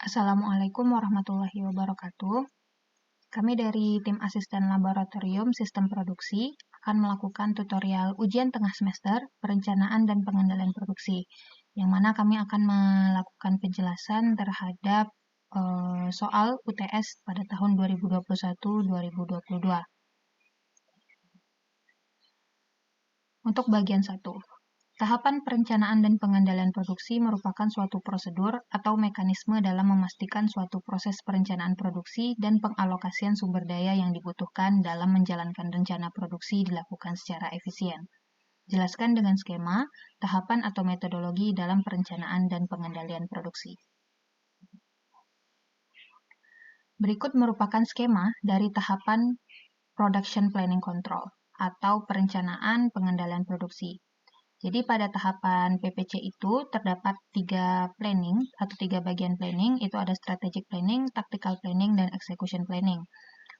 Assalamualaikum warahmatullahi wabarakatuh. Kami dari tim asisten laboratorium sistem produksi akan melakukan tutorial ujian tengah semester, perencanaan dan pengendalian produksi, yang mana kami akan melakukan penjelasan terhadap soal UTS pada tahun 2021-2022. Untuk bagian 1. Tahapan perencanaan dan pengendalian produksi merupakan suatu prosedur atau mekanisme dalam memastikan suatu proses perencanaan produksi dan pengalokasian sumber daya yang dibutuhkan dalam menjalankan rencana produksi dilakukan secara efisien. Jelaskan dengan skema, tahapan atau metodologi dalam perencanaan dan pengendalian produksi. Berikut merupakan skema dari tahapan Production Planning Control atau perencanaan pengendalian produksi. Jadi pada tahapan PPC itu terdapat 3 planning atau 3 bagian planning, itu ada strategic planning, tactical planning, dan execution planning.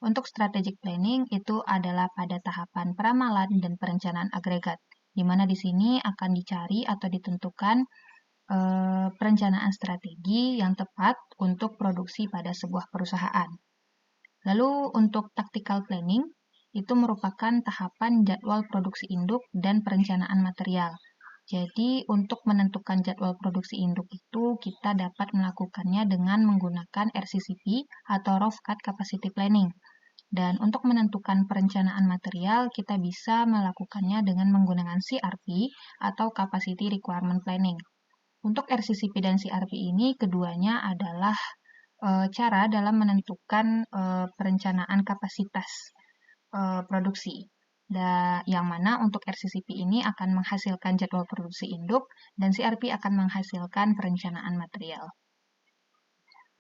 Untuk strategic planning itu adalah pada tahapan peramalan dan perencanaan agregat, di mana di sini akan dicari atau ditentukan perencanaan strategi yang tepat untuk produksi pada sebuah perusahaan. Lalu untuk tactical planning, itu merupakan tahapan jadwal produksi induk dan perencanaan material. Jadi, untuk menentukan jadwal produksi induk itu, kita dapat melakukannya dengan menggunakan RCCP atau Rough Cut Capacity Planning. Dan untuk menentukan perencanaan material, kita bisa melakukannya dengan menggunakan CRP atau Capacity Requirement Planning. Untuk RCCP dan CRP ini, keduanya adalah cara dalam menentukan perencanaan kapasitas produksi. Yang mana untuk RCCP ini akan menghasilkan jadwal produksi induk dan CRP akan menghasilkan perencanaan material.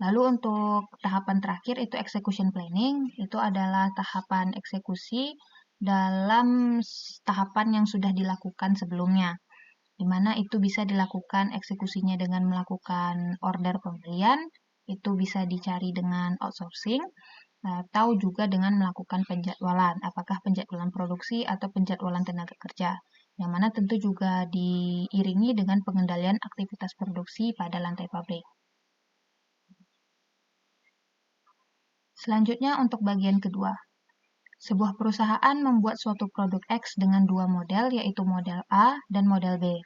Lalu untuk tahapan terakhir itu execution planning, itu adalah tahapan eksekusi dalam tahapan yang sudah dilakukan sebelumnya, di mana itu bisa dilakukan eksekusinya dengan melakukan order pembelian, itu bisa dicari dengan outsourcing, atau juga dengan melakukan penjadwalan, apakah penjadwalan produksi atau penjadwalan tenaga kerja, yang mana tentu juga diiringi dengan pengendalian aktivitas produksi pada lantai pabrik. Selanjutnya untuk bagian kedua. Sebuah perusahaan membuat suatu produk X dengan 2 model, yaitu model A dan model B.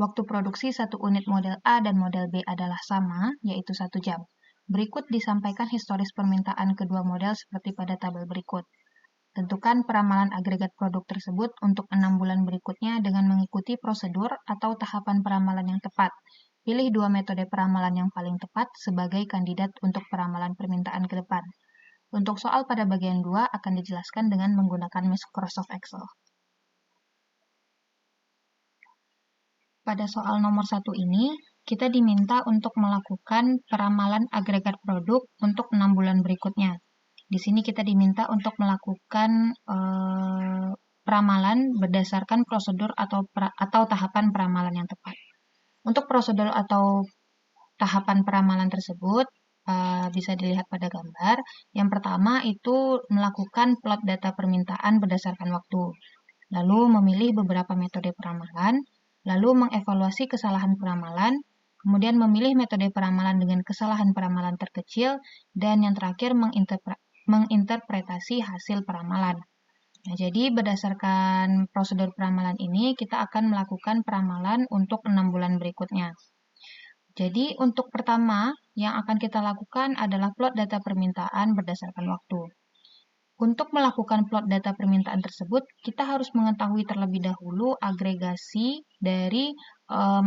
Waktu produksi satu unit model A dan model B adalah sama, yaitu 1 jam. Berikut disampaikan historis permintaan kedua model seperti pada tabel berikut. Tentukan peramalan agregat produk tersebut untuk 6 bulan berikutnya dengan mengikuti prosedur atau tahapan peramalan yang tepat. Pilih 2 metode peramalan yang paling tepat sebagai kandidat untuk peramalan permintaan ke depan. Untuk soal pada bagian 2 akan dijelaskan dengan menggunakan Microsoft Excel. Pada soal nomor 1 ini, kita diminta untuk melakukan peramalan agregat produk untuk 6 bulan berikutnya. Di sini kita diminta untuk melakukan peramalan berdasarkan prosedur atau tahapan peramalan yang tepat. Untuk prosedur atau tahapan peramalan tersebut bisa dilihat pada gambar. Yang pertama itu melakukan plot data permintaan berdasarkan waktu. Lalu memilih beberapa metode peramalan, lalu mengevaluasi kesalahan peramalan, kemudian memilih metode peramalan dengan kesalahan peramalan terkecil, dan yang terakhir menginterpretasi hasil peramalan. Nah, jadi berdasarkan prosedur peramalan ini, kita akan melakukan peramalan untuk 6 bulan berikutnya. Jadi untuk pertama yang akan kita lakukan adalah plot data permintaan berdasarkan waktu. Untuk melakukan plot data permintaan tersebut, kita harus mengetahui terlebih dahulu agregasi dari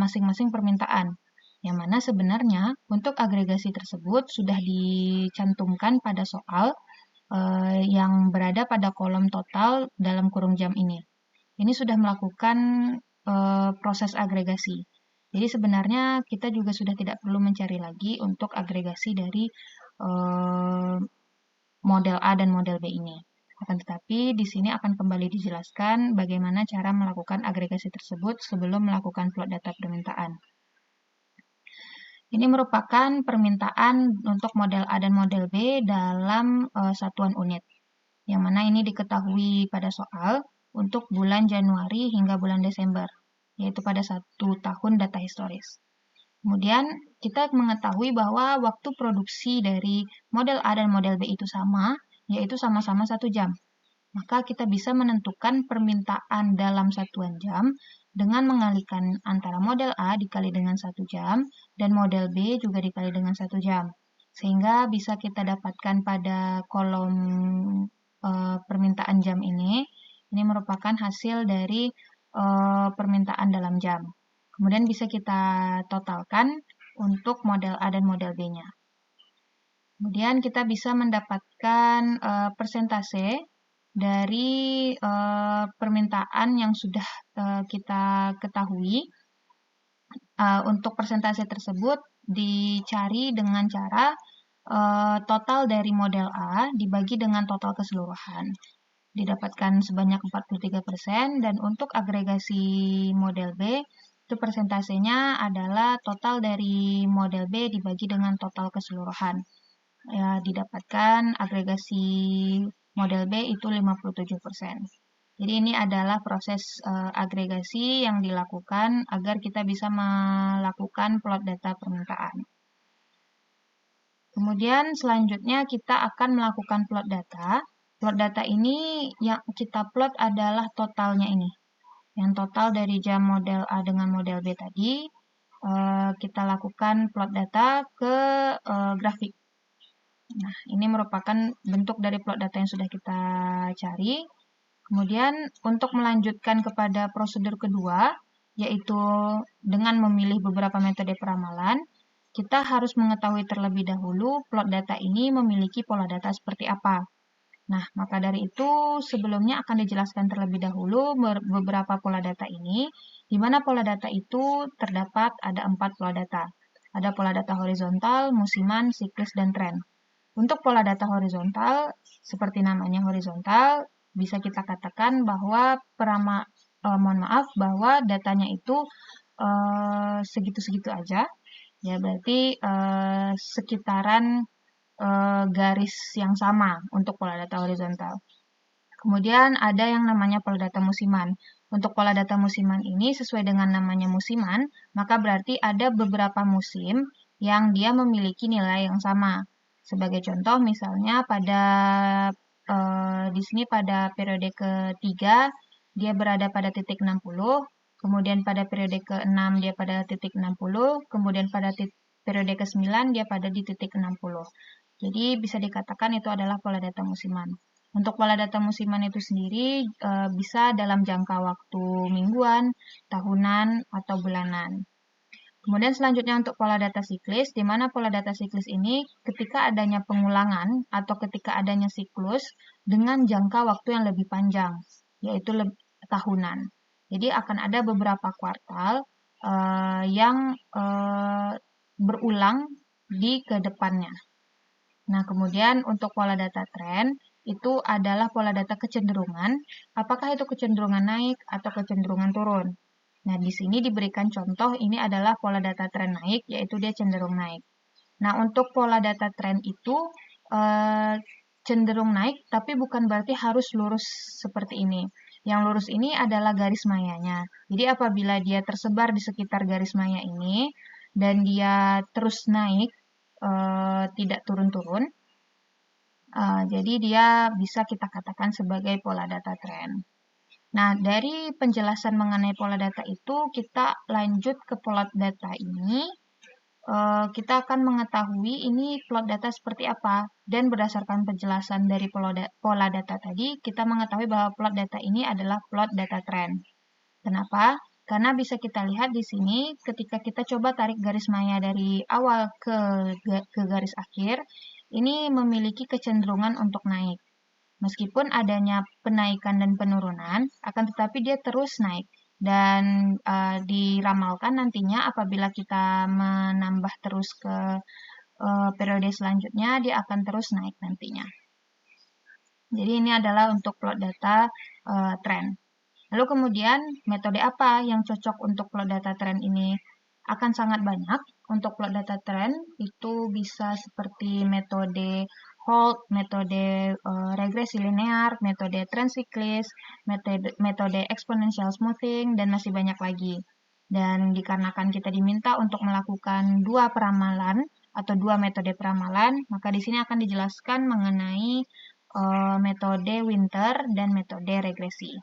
masing-masing permintaan. Yang mana sebenarnya untuk agregasi tersebut sudah dicantumkan pada soal yang berada pada kolom total dalam kurung jam ini. Ini sudah melakukan proses agregasi. Jadi sebenarnya kita juga sudah tidak perlu mencari lagi untuk agregasi dari model A dan model B ini. Akan tetapi di sini akan kembali dijelaskan bagaimana cara melakukan agregasi tersebut sebelum melakukan plot data permintaan. Ini merupakan permintaan untuk model A dan model B dalam satuan unit. Yang mana ini diketahui pada soal untuk bulan Januari hingga bulan Desember, yaitu pada 1 tahun data historis. Kemudian kita mengetahui bahwa waktu produksi dari model A dan model B itu sama, yaitu sama-sama 1 jam. Maka kita bisa menentukan permintaan dalam satuan jam dengan mengalikan antara model A dikali dengan 1 jam dan model B juga dikali dengan 1 jam. Sehingga bisa kita dapatkan pada kolom permintaan jam ini merupakan hasil dari permintaan dalam jam. Kemudian bisa kita totalkan untuk model A dan model B-nya. Kemudian kita bisa mendapatkan persentase dari permintaan yang sudah kita ketahui. Untuk persentase tersebut dicari dengan cara total dari model A dibagi dengan total keseluruhan. Didapatkan sebanyak 43% dan untuk agregasi model B itu persentasenya adalah total dari model B dibagi dengan total keseluruhan. Ya, didapatkan agregasi model B itu 57%. Jadi ini adalah proses agregasi yang dilakukan agar kita bisa melakukan plot data permintaan. Kemudian selanjutnya kita akan melakukan plot data. Plot data ini yang kita plot adalah totalnya ini. Yang total dari jam model A dengan model B tadi, kita lakukan plot data ke grafik. Nah, ini merupakan bentuk dari plot data yang sudah kita cari. Kemudian untuk melanjutkan kepada prosedur kedua, yaitu dengan memilih beberapa metode peramalan, kita harus mengetahui terlebih dahulu plot data ini memiliki pola data seperti apa. Nah, maka dari itu sebelumnya akan dijelaskan terlebih dahulu beberapa pola data ini, di mana pola data itu terdapat ada 4 pola data. Ada pola data horizontal, musiman, siklis, dan tren. Untuk pola data horizontal, seperti namanya horizontal, bisa kita katakan bahwa bahwa datanya itu segitu-segitu aja. Ya, berarti sekitaran garis yang sama untuk pola data horizontal. Kemudian ada yang namanya pola data musiman. Untuk pola data musiman ini sesuai dengan namanya musiman, maka berarti ada beberapa musim yang dia memiliki nilai yang sama. Sebagai contoh misalnya di sini pada periode ketiga dia berada pada titik 60, kemudian pada periode ke-6 dia pada titik 60, kemudian pada periode ke-9 dia pada di titik 60. Jadi bisa dikatakan itu adalah pola data musiman. Untuk pola data musiman itu sendiri bisa dalam jangka waktu mingguan, tahunan, atau bulanan. Kemudian selanjutnya untuk pola data siklis, di mana pola data siklis ini ketika adanya pengulangan atau ketika adanya siklus dengan jangka waktu yang lebih panjang, yaitu tahunan. Jadi akan ada beberapa kuartal yang berulang di kedepannya. Nah, kemudian untuk pola data tren, itu adalah pola data kecenderungan, apakah itu kecenderungan naik atau kecenderungan turun. Nah, di sini diberikan contoh, ini adalah pola data tren naik, yaitu dia cenderung naik. Nah, untuk pola data tren itu cenderung naik, tapi bukan berarti harus lurus seperti ini. Yang lurus ini adalah garis mayanya. Jadi apabila dia tersebar di sekitar garis maya ini, dan dia terus naik, tidak turun-turun, jadi dia bisa kita katakan sebagai pola data tren. Nah, dari penjelasan mengenai pola data itu, kita lanjut ke plot data ini. Kita akan mengetahui ini plot data seperti apa. Dan berdasarkan penjelasan dari pola data tadi, kita mengetahui bahwa plot data ini adalah plot data tren. Kenapa? Karena bisa kita lihat di sini ketika kita coba tarik garis maya dari awal ke garis akhir, ini memiliki kecenderungan untuk naik. Meskipun adanya penaikan dan penurunan, akan tetapi dia terus naik. Dan diramalkan nantinya apabila kita menambah terus ke periode selanjutnya, dia akan terus naik nantinya. Jadi ini adalah untuk plot data tren. Lalu kemudian metode apa yang cocok untuk plot data tren ini? Akan sangat banyak. Untuk plot data tren itu bisa seperti metode Holt, metode regresi linear, metode tren siklis, metode exponential smoothing, dan masih banyak lagi. Dan dikarenakan kita diminta untuk melakukan dua peramalan atau dua metode peramalan, maka di sini akan dijelaskan mengenai metode Winter dan metode regresi.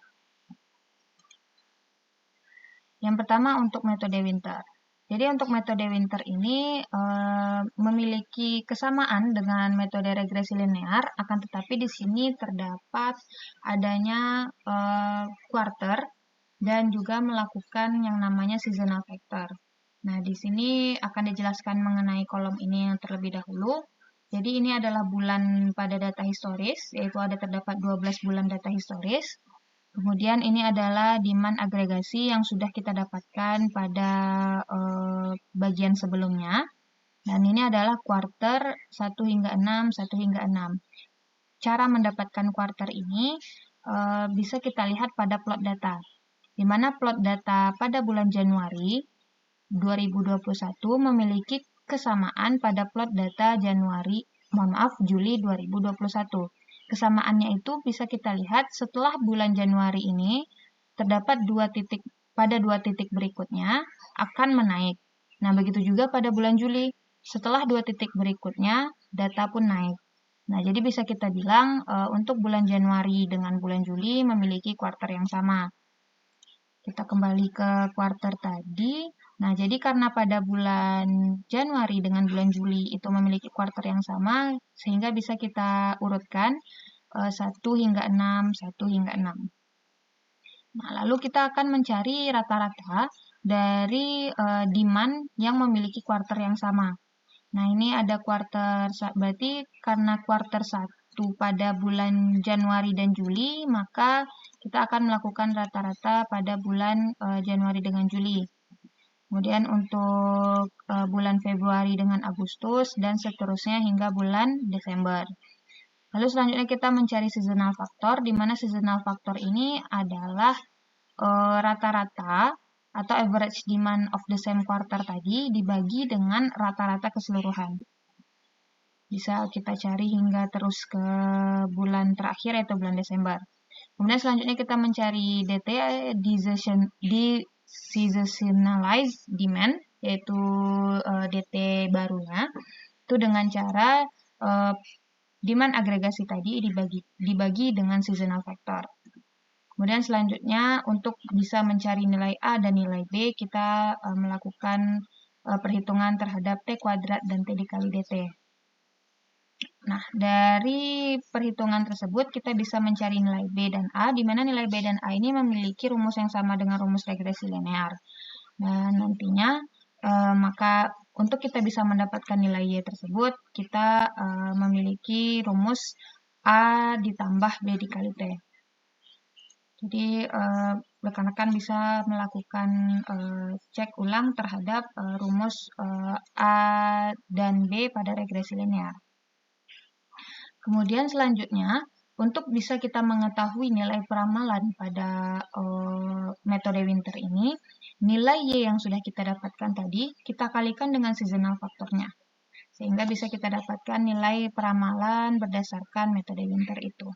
Yang pertama untuk metode Winter. Jadi untuk metode Winter ini memiliki kesamaan dengan metode regresi linear, akan tetapi di sini terdapat adanya quarter dan juga melakukan yang namanya seasonal factor. Nah, di sini akan dijelaskan mengenai kolom ini yang terlebih dahulu. Jadi ini adalah bulan pada data historis, yaitu ada terdapat 12 bulan data historis. Kemudian ini adalah demand agregasi yang sudah kita dapatkan pada bagian sebelumnya. Dan ini adalah quarter 1 hingga 6, 1 hingga 6. Cara mendapatkan quarter ini bisa kita lihat pada plot data. Di mana plot data pada bulan Januari 2021 memiliki kesamaan pada plot data Juli 2021. Kesamaannya itu bisa kita lihat setelah bulan Januari ini terdapat pada dua titik berikutnya akan menaik. Nah, begitu juga pada bulan Juli. Setelah dua titik berikutnya, data pun naik. Nah, jadi bisa kita bilang untuk bulan Januari dengan bulan Juli memiliki kuarter yang sama. Kita kembali ke kuarter tadi. Nah, jadi karena pada bulan Januari dengan bulan Juli itu memiliki kuarter yang sama, sehingga bisa kita urutkan 1 hingga 6, 1 hingga 6. Nah, lalu kita akan mencari rata-rata dari demand yang memiliki kuarter yang sama. Nah, ini ada kuarter, berarti karena kuarter 1 pada bulan Januari dan Juli, maka kita akan melakukan rata-rata pada bulan Januari dengan Juli. Kemudian untuk bulan Februari dengan Agustus, dan seterusnya hingga bulan Desember. Lalu selanjutnya kita mencari seasonal factor, di mana seasonal factor ini adalah rata-rata atau average demand of the same quarter tadi dibagi dengan rata-rata keseluruhan. Bisa kita cari hingga terus ke bulan terakhir yaitu bulan Desember. Kemudian selanjutnya kita mencari DT, seasonalized demand, yaitu DT barunya, itu dengan cara demand agregasi tadi dibagi dengan seasonal factor. Kemudian selanjutnya untuk bisa mencari nilai A dan nilai B, kita melakukan perhitungan terhadap T kuadrat dan T dikali DT. Nah, dari perhitungan tersebut kita bisa mencari nilai B dan A, di mana nilai B dan A ini memiliki rumus yang sama dengan rumus regresi linear. Dan nantinya, maka untuk kita bisa mendapatkan nilai Y tersebut, kita memiliki rumus A ditambah B dikali T. Jadi, rekan-rekan bisa melakukan cek ulang terhadap rumus A dan B pada regresi linear. Kemudian selanjutnya, untuk bisa kita mengetahui nilai peramalan pada metode Winter ini, nilai Y yang sudah kita dapatkan tadi, kita kalikan dengan seasonal faktornya. Sehingga bisa kita dapatkan nilai peramalan berdasarkan metode Winter itu.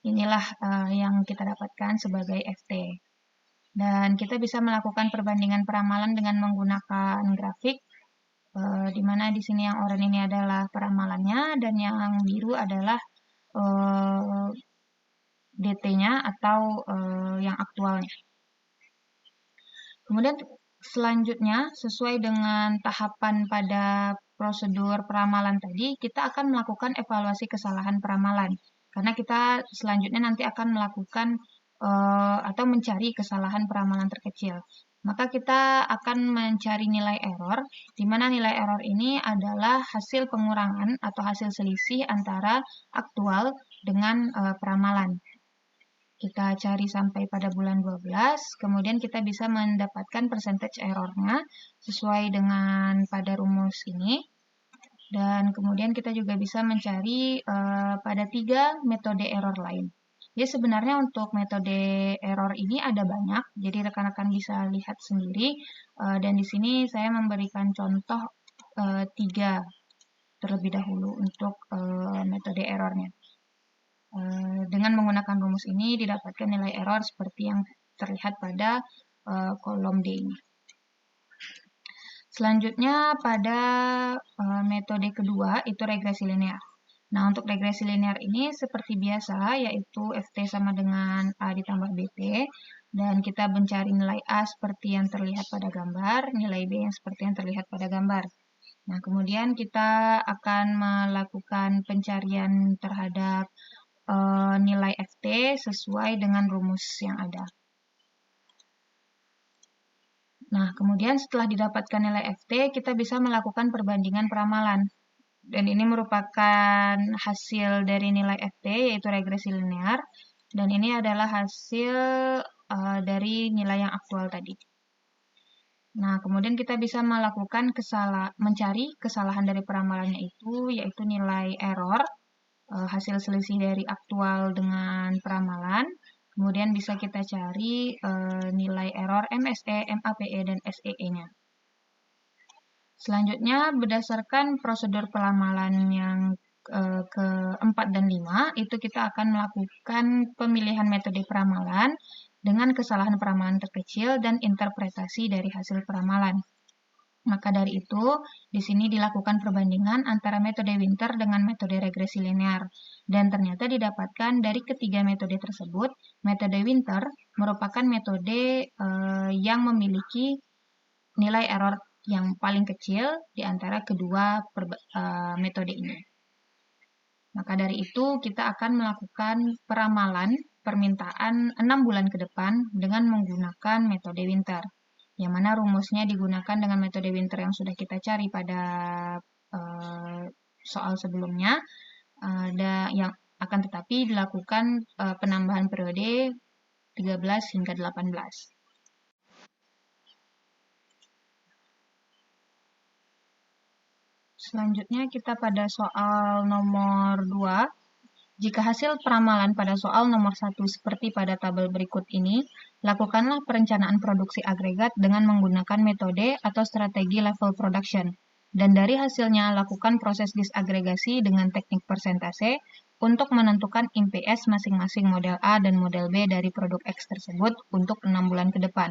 Inilah yang kita dapatkan sebagai FT. Dan kita bisa melakukan perbandingan peramalan dengan menggunakan grafik, di mana di sini yang oranye ini adalah peramalannya, dan yang biru adalah DT-nya atau yang aktualnya. Kemudian selanjutnya, sesuai dengan tahapan pada prosedur peramalan tadi, kita akan melakukan evaluasi kesalahan peramalan. Karena kita selanjutnya nanti akan melakukan atau mencari kesalahan peramalan terkecil. Maka kita akan mencari nilai error, di mana nilai error ini adalah hasil pengurangan atau hasil selisih antara aktual dengan peramalan. Kita cari sampai pada bulan 12, kemudian kita bisa mendapatkan percentage error-nya sesuai dengan pada rumus ini. Dan kemudian kita juga bisa mencari pada 3 metode error lain. Jadi sebenarnya untuk metode error ini ada banyak, jadi rekan-rekan bisa lihat sendiri. Dan di sini saya memberikan contoh 3 terlebih dahulu untuk metode errornya. Dengan menggunakan rumus ini didapatkan nilai error seperti yang terlihat pada kolom D ini. Selanjutnya pada metode kedua itu regresi linear. Nah, untuk regresi linear ini seperti biasa, yaitu FT sama dengan A ditambah BP, dan kita mencari nilai A seperti yang terlihat pada gambar, nilai B yang seperti yang terlihat pada gambar. Nah, kemudian kita akan melakukan pencarian terhadap nilai FT sesuai dengan rumus yang ada. Nah, kemudian setelah didapatkan nilai FT, kita bisa melakukan perbandingan peramalan. Dan ini merupakan hasil dari nilai FT, yaitu regresi linear. Dan ini adalah hasil dari nilai yang aktual tadi. Nah, kemudian kita bisa melakukan mencari kesalahan dari peramalannya itu, yaitu nilai error, hasil selisih dari aktual dengan peramalan. Kemudian bisa kita cari nilai error MSE, MAPE, dan SEE-nya. Selanjutnya, berdasarkan prosedur peramalan yang keempat dan 5, itu kita akan melakukan pemilihan metode peramalan dengan kesalahan peramalan terkecil dan interpretasi dari hasil peramalan. Maka dari itu, di sini dilakukan perbandingan antara metode Winter dengan metode regresi linear. Dan ternyata didapatkan dari ketiga metode tersebut, metode Winter merupakan metode yang memiliki nilai error yang paling kecil di antara kedua metode ini. Maka dari itu, kita akan melakukan peramalan permintaan 6 bulan ke depan dengan menggunakan metode Winter, yang mana rumusnya digunakan dengan metode Winter yang sudah kita cari pada soal sebelumnya, yang akan tetapi dilakukan penambahan periode 13 hingga 18. Selanjutnya kita pada soal nomor 2. Jika hasil peramalan pada soal nomor 1 seperti pada tabel berikut ini, lakukanlah perencanaan produksi agregat dengan menggunakan metode atau strategi level production. Dan dari hasilnya, lakukan proses disagregasi dengan teknik persentase untuk menentukan IMPS masing-masing model A dan model B dari produk X tersebut untuk 6 bulan ke depan.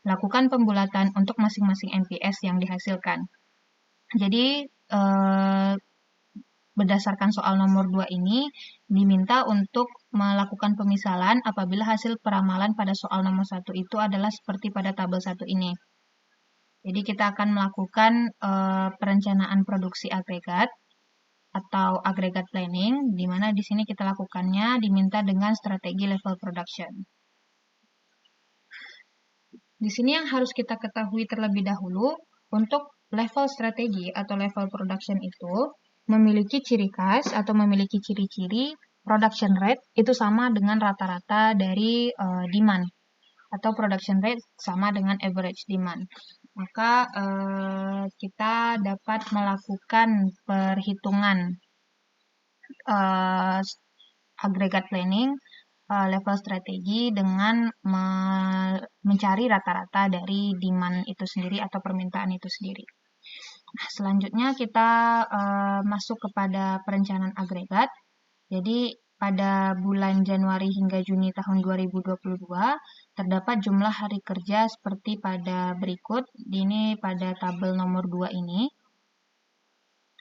Lakukan pembulatan untuk masing-masing MPS yang dihasilkan. Jadi, berdasarkan soal nomor 2 ini, diminta untuk melakukan pemisalan apabila hasil peramalan pada soal nomor 1 itu adalah seperti pada tabel 1 ini. Jadi kita akan melakukan perencanaan produksi agregat atau agregat planning, di mana di sini kita lakukannya diminta dengan strategi level production. Di sini yang harus kita ketahui terlebih dahulu, untuk level strategi atau level production itu memiliki ciri khas atau memiliki ciri-ciri production rate itu sama dengan rata-rata dari demand atau production rate sama dengan average demand. Maka kita dapat melakukan perhitungan agregat planning level strategi dengan mencari rata-rata dari demand itu sendiri atau permintaan itu sendiri. Nah, selanjutnya kita masuk kepada perencanaan agregat. Jadi pada bulan Januari hingga Juni tahun 2022 terdapat jumlah hari kerja seperti pada berikut. Ini pada tabel nomor 2 ini.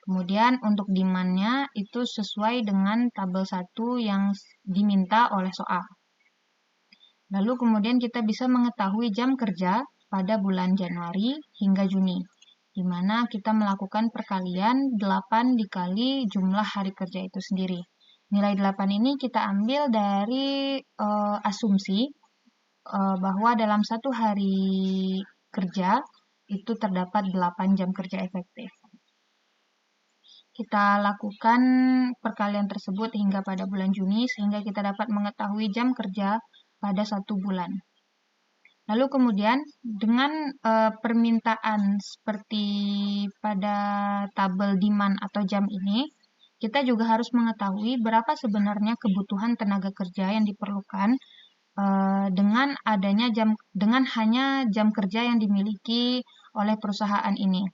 Kemudian untuk demand-nya itu sesuai dengan tabel 1 yang diminta oleh soal. Lalu kemudian kita bisa mengetahui jam kerja pada bulan Januari hingga Juni, di mana kita melakukan perkalian 8 dikali jumlah hari kerja itu sendiri. Nilai 8 ini kita ambil dari asumsi bahwa dalam satu hari kerja itu terdapat 8 jam kerja efektif. Kita lakukan perkalian tersebut hingga pada bulan Juni sehingga kita dapat mengetahui jam kerja pada 1 bulan. Lalu kemudian dengan permintaan seperti pada tabel demand atau jam ini, kita juga harus mengetahui berapa sebenarnya kebutuhan tenaga kerja yang diperlukan dengan hanya jam kerja yang dimiliki oleh perusahaan ini.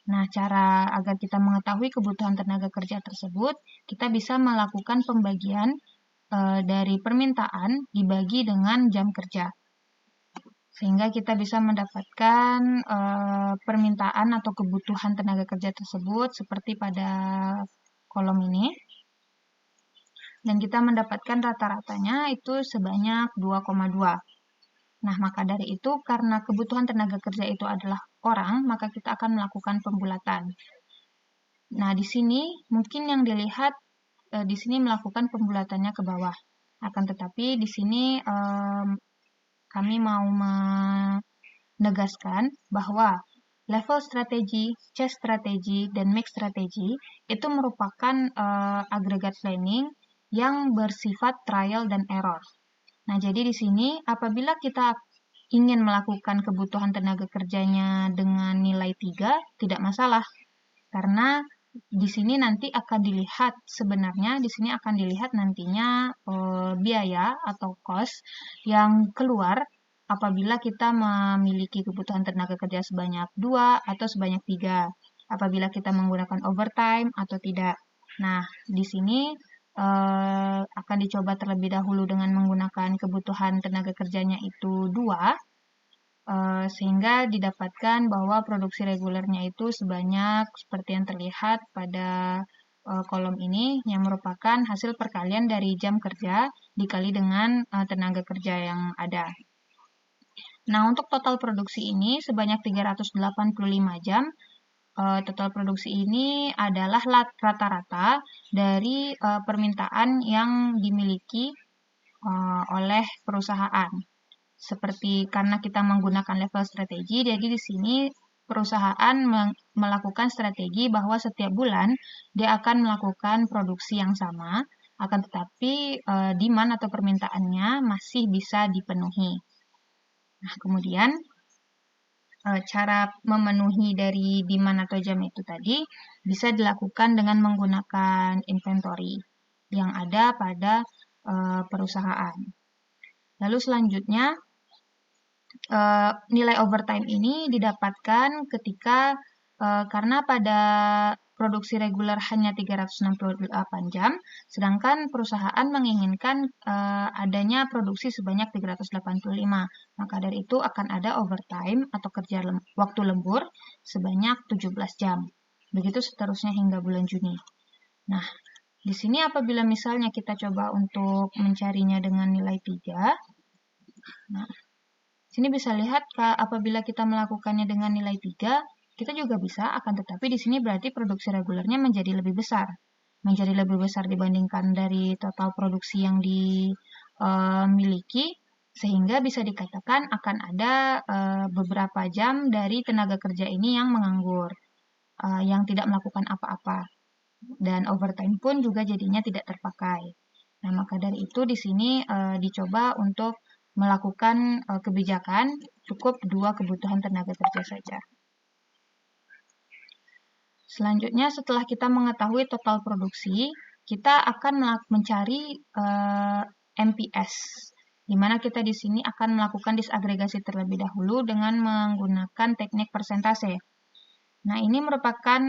Nah, cara agar kita mengetahui kebutuhan tenaga kerja tersebut, kita bisa melakukan pembagian dari permintaan dibagi dengan jam kerja. Sehingga kita bisa mendapatkan permintaan atau kebutuhan tenaga kerja tersebut seperti pada kolom ini. Dan kita mendapatkan rata-ratanya itu sebanyak 2,2. Nah, maka dari itu, karena kebutuhan tenaga kerja itu adalah orang, maka kita akan melakukan pembulatan. Nah, di sini mungkin yang dilihat, di sini melakukan pembulatannya ke bawah. Akan tetapi, di sini kami mau menegaskan bahwa level strategi, chase strategi, dan mix strategi itu merupakan agregat planning yang bersifat trial dan error. Nah, jadi di sini apabila kita ingin melakukan kebutuhan tenaga kerjanya dengan nilai 3, tidak masalah. Karena di sini nanti akan dilihat, sebenarnya di sini akan dilihat nantinya biaya atau cost yang keluar apabila kita memiliki kebutuhan tenaga kerja sebanyak 2 atau sebanyak 3. Apabila kita menggunakan overtime atau tidak. Nah, di sini akan dicoba terlebih dahulu dengan menggunakan kebutuhan tenaga kerjanya itu 2, sehingga didapatkan bahwa produksi regulernya itu sebanyak seperti yang terlihat pada kolom ini, yang merupakan hasil perkalian dari jam kerja dikali dengan tenaga kerja yang ada. Nah, untuk total produksi ini sebanyak 385 jam. Total produksi ini adalah rata-rata dari permintaan yang dimiliki oleh perusahaan. Seperti karena kita menggunakan level strategi, jadi di sini perusahaan melakukan strategi bahwa setiap bulan dia akan melakukan produksi yang sama, akan tetapi demand atau permintaannya masih bisa dipenuhi. Nah, kemudian cara memenuhi dari demand atau jam itu tadi bisa dilakukan dengan menggunakan inventory yang ada pada perusahaan. Lalu selanjutnya, nilai overtime ini didapatkan ketika karena pada produksi reguler hanya 368 jam, sedangkan perusahaan menginginkan adanya produksi sebanyak 385. Maka dari itu akan ada overtime atau kerja waktu lembur sebanyak 17 jam. Begitu seterusnya hingga bulan Juni. Nah, di sini apabila misalnya kita coba untuk mencarinya dengan nilai 3, nah, sini bisa lihat apabila kita melakukannya dengan nilai 3, kita juga bisa, akan tetapi di sini berarti produksi regulernya menjadi lebih besar. Menjadi lebih besar dibandingkan dari total produksi yang dimiliki, sehingga bisa dikatakan akan ada beberapa jam dari tenaga kerja ini yang menganggur, yang tidak melakukan apa-apa. Dan overtime pun juga jadinya tidak terpakai. Nah, maka dari itu di sini dicoba untuk melakukan kebijakan cukup 2 kebutuhan tenaga kerja saja. Selanjutnya, setelah kita mengetahui total produksi, kita akan mencari MPS, di mana kita di sini akan melakukan disagregasi terlebih dahulu dengan menggunakan teknik persentase. Nah, ini merupakan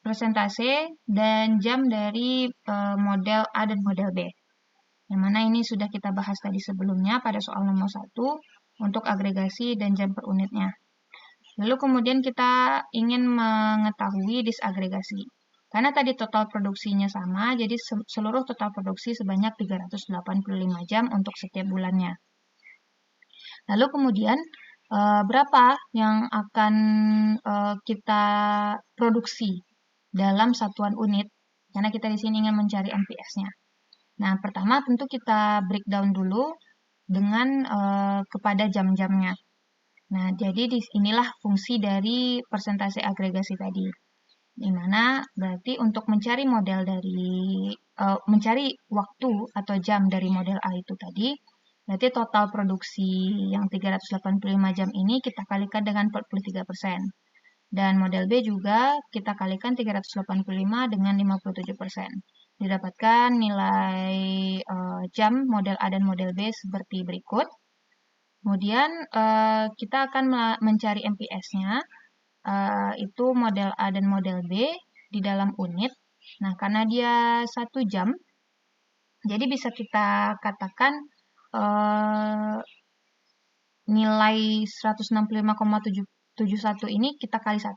persentase dan jam dari model A dan model B. Yang mana ini sudah kita bahas tadi sebelumnya pada soal nomor 1 untuk agregasi dan jam per unitnya. Lalu kemudian kita ingin mengetahui disagregasi. Karena tadi total produksinya sama, jadi seluruh total produksi sebanyak 385 jam untuk setiap bulannya. Lalu kemudian berapa yang akan kita produksi dalam satuan unit? Karena kita di sini ingin mencari MPS-nya. Nah, pertama tentu kita breakdown dulu dengan kepada jam-jamnya. Nah, jadi inilah fungsi dari persentase agregasi tadi. Di mana berarti untuk mencari model dari mencari waktu atau jam dari model A itu tadi, berarti total produksi yang 385 jam ini kita kalikan dengan 43%. Dan model B juga kita kalikan 385 dengan 57%. Didapatkan nilai jam model A dan model B seperti berikut. Kemudian kita akan mencari MPS-nya, itu model A dan model B di dalam unit. Nah, karena dia 1 jam, jadi bisa kita katakan nilai 165,71 ini kita kali 1,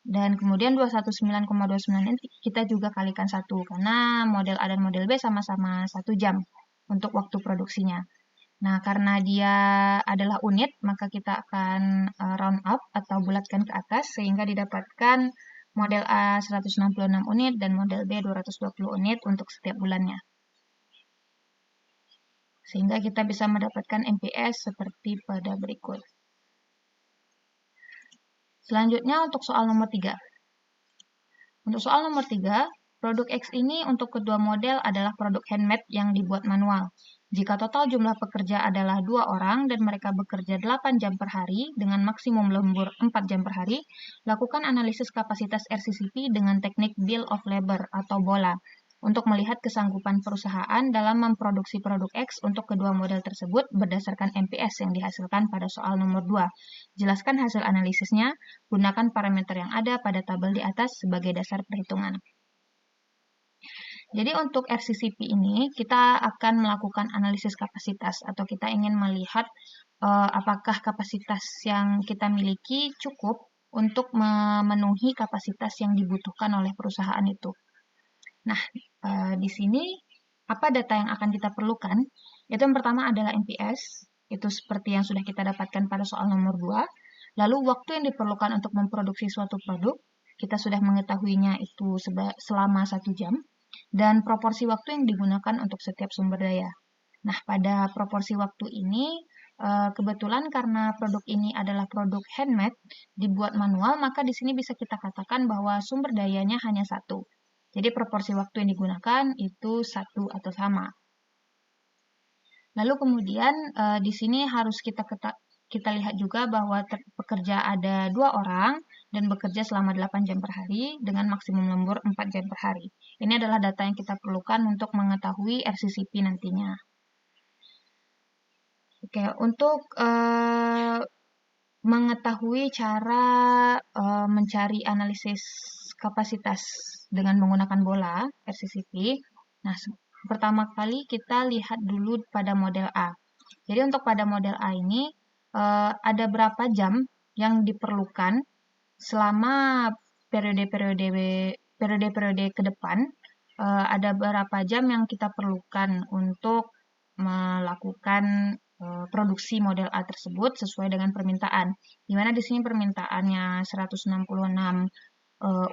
dan kemudian 219,29 ini kita juga kalikan 1, karena model A dan model B sama-sama 1 jam untuk waktu produksinya. Nah, karena dia adalah unit, maka kita akan round up atau bulatkan ke atas, sehingga didapatkan model A 166 unit dan model B 220 unit untuk setiap bulannya. Sehingga kita bisa mendapatkan MPS seperti pada berikut. Selanjutnya untuk soal nomor 3. Untuk soal nomor 3, produk X ini untuk kedua model adalah produk handmade yang dibuat manual. Jika total jumlah pekerja adalah 2 orang dan mereka bekerja 8 jam per hari dengan maksimum lembur 4 jam per hari, lakukan analisis kapasitas RCCP dengan teknik Bill of Labor atau BOLA untuk melihat kesanggupan perusahaan dalam memproduksi produk X untuk kedua model tersebut berdasarkan MPS yang dihasilkan pada soal nomor 2. Jelaskan hasil analisisnya, gunakan parameter yang ada pada tabel di atas sebagai dasar perhitungan. Jadi untuk RCCP ini kita akan melakukan analisis kapasitas atau kita ingin melihat apakah kapasitas yang kita miliki cukup untuk memenuhi kapasitas yang dibutuhkan oleh perusahaan itu. Nah, di sini apa data yang akan kita perlukan? Itu yang pertama adalah MPS, itu seperti yang sudah kita dapatkan pada soal nomor 2. Lalu waktu yang diperlukan untuk memproduksi suatu produk, kita sudah mengetahuinya itu selama 1 jam. Dan proporsi waktu yang digunakan untuk setiap sumber daya. Nah, pada proporsi waktu ini, kebetulan karena produk ini adalah produk handmade, dibuat manual, maka di sini bisa kita katakan bahwa sumber dayanya hanya 1. Jadi proporsi waktu yang digunakan itu 1 atau sama. Lalu kemudian di sini harus kita lihat juga bahwa pekerja ada 2 orang dan bekerja selama 8 jam per hari dengan maksimum lembur 4 jam per hari. Ini adalah data yang kita perlukan untuk mengetahui RCCP nantinya. Oke, untuk mengetahui cara mencari analisis kapasitas dengan menggunakan bola RCCP. Nah, pertama kali kita lihat dulu pada model A. Jadi untuk pada model A ini ada berapa jam yang diperlukan selama periode-periode ke depan, ada berapa jam yang kita perlukan untuk melakukan produksi model A tersebut sesuai dengan permintaan. Di mana di sini permintaannya 166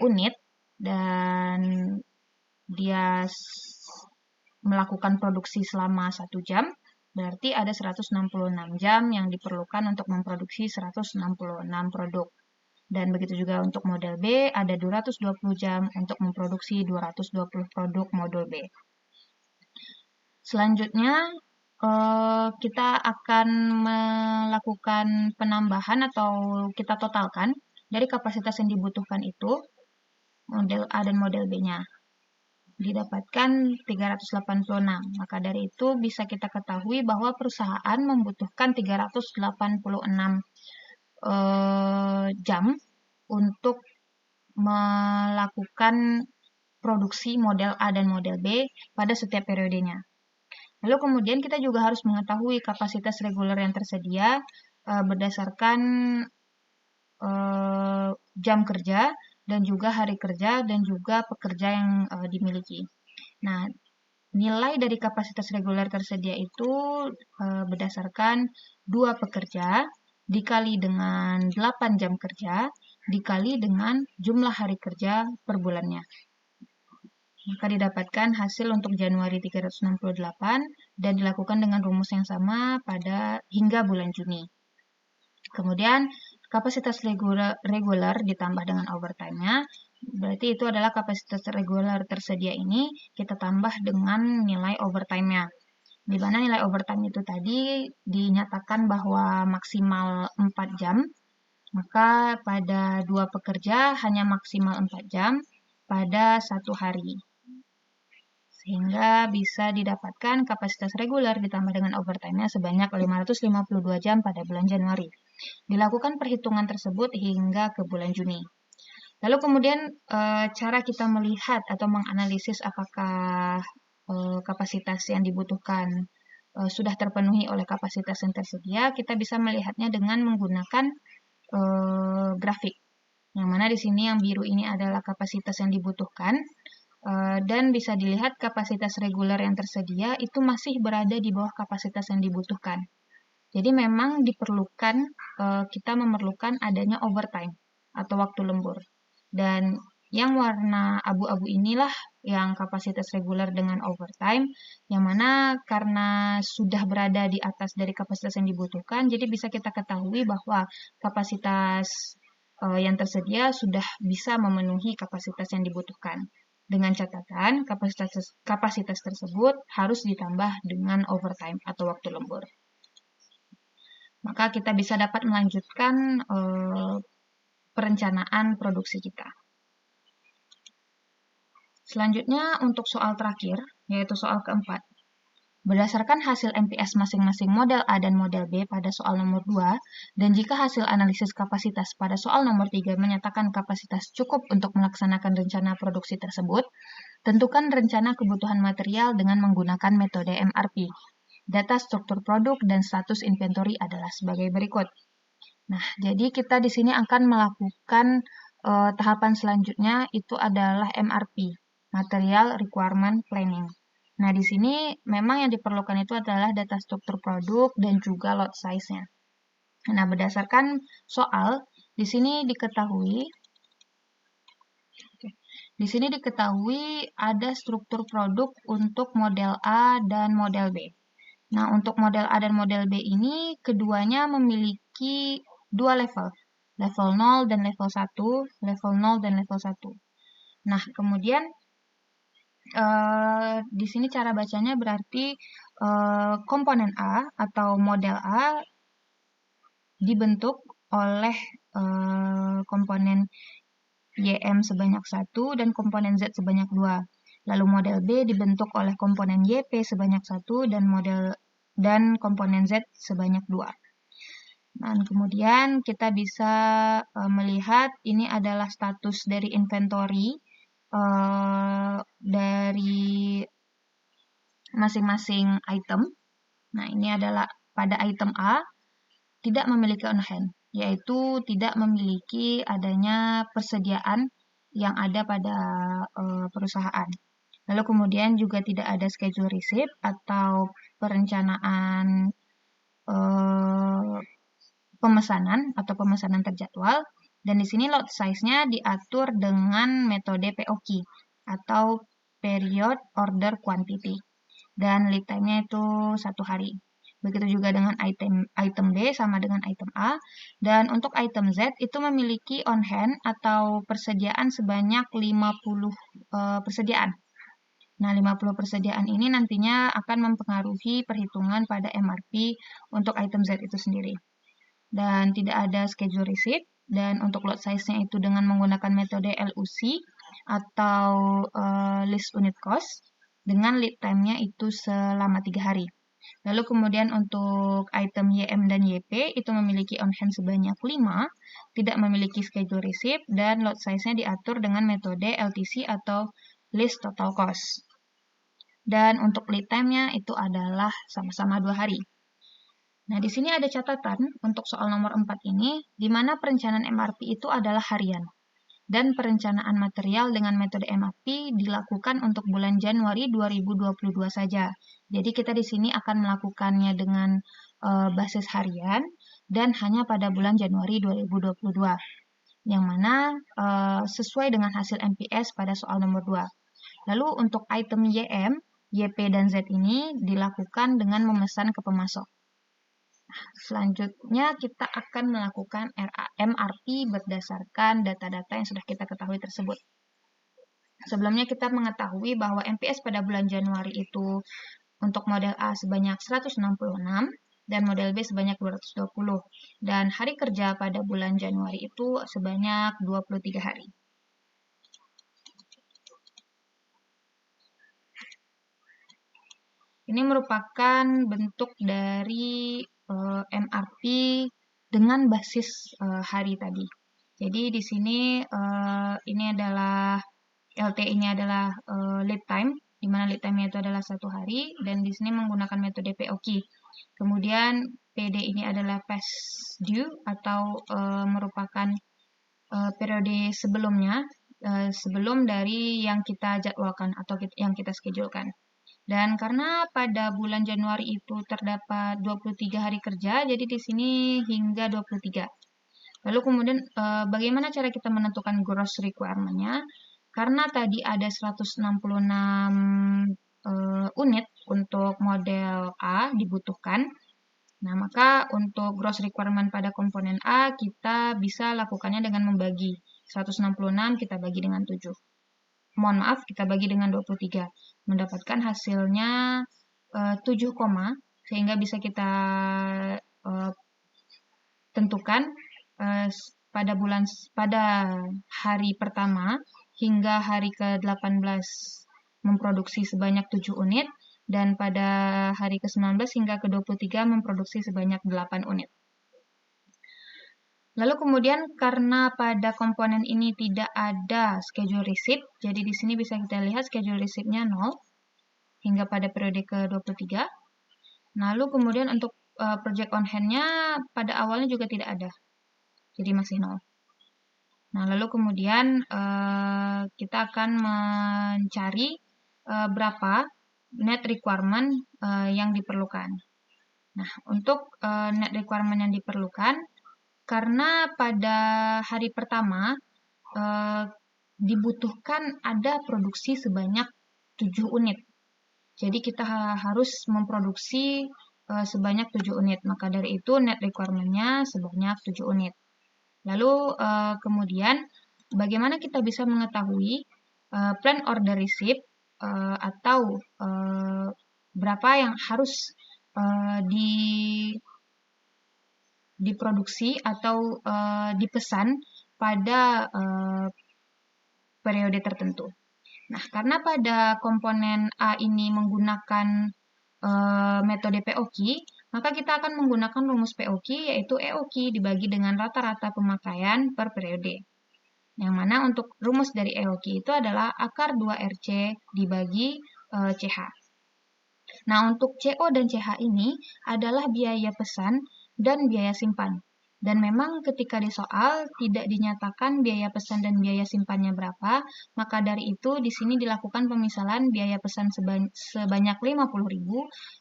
unit dan dia melakukan produksi selama 1 jam, berarti ada 166 jam yang diperlukan untuk memproduksi 166 produk. Dan begitu juga untuk model B, ada 220 jam untuk memproduksi 220 produk model B. Selanjutnya, kita akan melakukan penambahan atau kita totalkan dari kapasitas yang dibutuhkan itu, model A dan model B-nya. Didapatkan 386. Maka dari itu bisa kita ketahui bahwa perusahaan membutuhkan 386 jam untuk melakukan produksi model A dan model B pada setiap periodenya. Lalu kemudian kita juga harus mengetahui kapasitas reguler yang tersedia berdasarkan jam kerja dan juga hari kerja dan juga pekerja yang dimiliki. Nah, nilai dari kapasitas reguler tersedia itu berdasarkan 2 pekerja dikali dengan 8 jam kerja dikali dengan jumlah hari kerja per bulannya. Maka didapatkan hasil untuk Januari 368 dan dilakukan dengan rumus yang sama pada hingga bulan Juni. Kemudian kapasitas reguler ditambah dengan overtime-nya, berarti itu adalah kapasitas reguler tersedia ini kita tambah dengan nilai overtime-nya. Di mana nilai overtime itu tadi dinyatakan bahwa maksimal 4 jam, maka pada 2 pekerja hanya maksimal 4 jam pada 1 hari. Sehingga bisa didapatkan kapasitas reguler ditambah dengan overtime-nya sebanyak 552 jam pada bulan Januari. Dilakukan perhitungan tersebut hingga ke bulan Juni. Lalu kemudian cara kita melihat atau menganalisis apakah kapasitas yang dibutuhkan sudah terpenuhi oleh kapasitas yang tersedia, kita bisa melihatnya dengan menggunakan grafik. Yang mana di sini yang biru ini adalah kapasitas yang dibutuhkan, dan bisa dilihat kapasitas reguler yang tersedia itu masih berada di bawah kapasitas yang dibutuhkan. Jadi memang diperlukan, kita memerlukan adanya overtime atau waktu lembur. Dan yang warna abu-abu inilah yang kapasitas reguler dengan overtime, yang mana karena sudah berada di atas dari kapasitas yang dibutuhkan, jadi bisa kita ketahui bahwa kapasitas yang tersedia sudah bisa memenuhi kapasitas yang dibutuhkan. Dengan catatan, kapasitas tersebut harus ditambah dengan overtime atau waktu lembur. Maka kita bisa dapat melanjutkan perencanaan produksi kita. Selanjutnya untuk soal terakhir, yaitu soal keempat. Berdasarkan hasil MPS masing-masing model A dan model B pada soal nomor 2, dan jika hasil analisis kapasitas pada soal nomor 3 menyatakan kapasitas cukup untuk melaksanakan rencana produksi tersebut, tentukan rencana kebutuhan material dengan menggunakan metode MRP. Data struktur produk dan status inventory adalah sebagai berikut. Nah, jadi kita di sini akan melakukan tahapan selanjutnya itu adalah MRP, Material Requirement Planning. Nah, di sini memang yang diperlukan itu adalah data struktur produk dan juga lot size-nya. Nah, berdasarkan soal, di sini diketahui ada struktur produk untuk model A dan model B. Nah, untuk model A dan model B ini keduanya memiliki dua level 0 dan level 1, level 0 dan level 1. Nah, kemudian di sini cara bacanya berarti komponen A atau model A dibentuk oleh komponen YM sebanyak 1 dan komponen Z sebanyak 2. Lalu model B dibentuk oleh komponen YP sebanyak 1 dan komponen Z sebanyak 2. Dan kemudian kita bisa melihat ini adalah status dari inventory dari masing-masing item. Nah, ini adalah pada item A tidak memiliki on hand, yaitu tidak memiliki adanya persediaan yang ada pada perusahaan. Lalu kemudian juga tidak ada schedule receipt atau perencanaan pemesanan terjadwal. Dan di sini lot size-nya diatur dengan metode POQ atau Period Order Quantity. Dan lead time-nya itu 1 hari. Begitu juga dengan item B sama dengan item A. Dan untuk item Z itu memiliki on hand atau persediaan sebanyak 50 persediaan. Nah, 50 persediaan ini nantinya akan mempengaruhi perhitungan pada MRP untuk item Z itu sendiri. Dan tidak ada schedule receipt. Dan untuk lot size-nya itu dengan menggunakan metode LUC atau list unit cost dengan lead time-nya itu selama 3 hari. Lalu kemudian untuk item YM dan YP itu memiliki on hand sebanyak 5, tidak memiliki schedule receipt, dan lot size-nya diatur dengan metode LTC atau list total cost. Dan untuk lead time-nya itu adalah sama-sama 2 hari. Nah, di sini ada catatan untuk soal nomor 4 ini, di mana perencanaan MRP itu adalah harian. Dan perencanaan material dengan metode MRP dilakukan untuk bulan Januari 2022 saja. Jadi kita di sini akan melakukannya dengan basis harian dan hanya pada bulan Januari 2022. Yang mana sesuai dengan hasil MPS pada soal nomor 2. Lalu untuk item YM, YP dan Z ini dilakukan dengan memesan ke pemasok. Selanjutnya kita akan melakukan MRP berdasarkan data-data yang sudah kita ketahui tersebut. Sebelumnya kita mengetahui bahwa MPS pada bulan Januari itu untuk model A sebanyak 166 dan model B sebanyak 220. Dan hari kerja pada bulan Januari itu sebanyak 23 hari. Ini merupakan bentuk dari MRP dengan basis hari tadi. Jadi di sini ini adalah LT ini adalah lead time di mana lead time-nya itu adalah 1 hari, dan di sini menggunakan metode POQ. Kemudian PD ini adalah past due atau merupakan periode sebelumnya, sebelum dari yang kita jadwalkan atau yang kita schedulekan. Dan karena pada bulan Januari itu terdapat 23 hari kerja, jadi di sini hingga 23. Lalu kemudian bagaimana cara kita menentukan gross requirement-nya? Karena tadi ada 166 unit untuk model A dibutuhkan. Nah, maka untuk gross requirement pada komponen A, kita bisa lakukannya dengan membagi. 166 kita bagi dengan 7. Mohon maaf, kita bagi dengan 23. Mendapatkan hasilnya 7, sehingga bisa kita tentukan pada hari pertama hingga hari ke-18 memproduksi sebanyak 7 unit, dan pada hari ke-19 hingga ke-23 memproduksi sebanyak 8 unit. Lalu kemudian karena pada komponen ini tidak ada schedule receipt, jadi di sini bisa kita lihat schedule receipt-nya 0 hingga pada periode ke-23. Lalu kemudian untuk project on hand-nya pada awalnya juga tidak ada, jadi masih 0. Nah, lalu kemudian kita akan mencari berapa net requirement yang diperlukan. Nah, untuk net requirement yang diperlukan, karena pada hari pertama dibutuhkan ada produksi sebanyak 7 unit. Jadi kita harus memproduksi sebanyak 7 unit. Maka dari itu net requirement-nya sebanyak 7 unit. Lalu kemudian bagaimana kita bisa mengetahui plan order receipt atau berapa yang harus diproduksi atau dipesan pada periode tertentu. Nah, karena pada komponen A ini menggunakan metode POQ, maka kita akan menggunakan rumus POQ, yaitu EOQ dibagi dengan rata-rata pemakaian per periode. Yang mana untuk rumus dari EOQ itu adalah akar 2RC dibagi CH. Nah, untuk CO dan CH ini adalah biaya pesan dan biaya simpan. Dan memang ketika di soal tidak dinyatakan biaya pesan dan biaya simpannya berapa, maka dari itu di sini dilakukan pemisalan biaya pesan sebanyak 50.000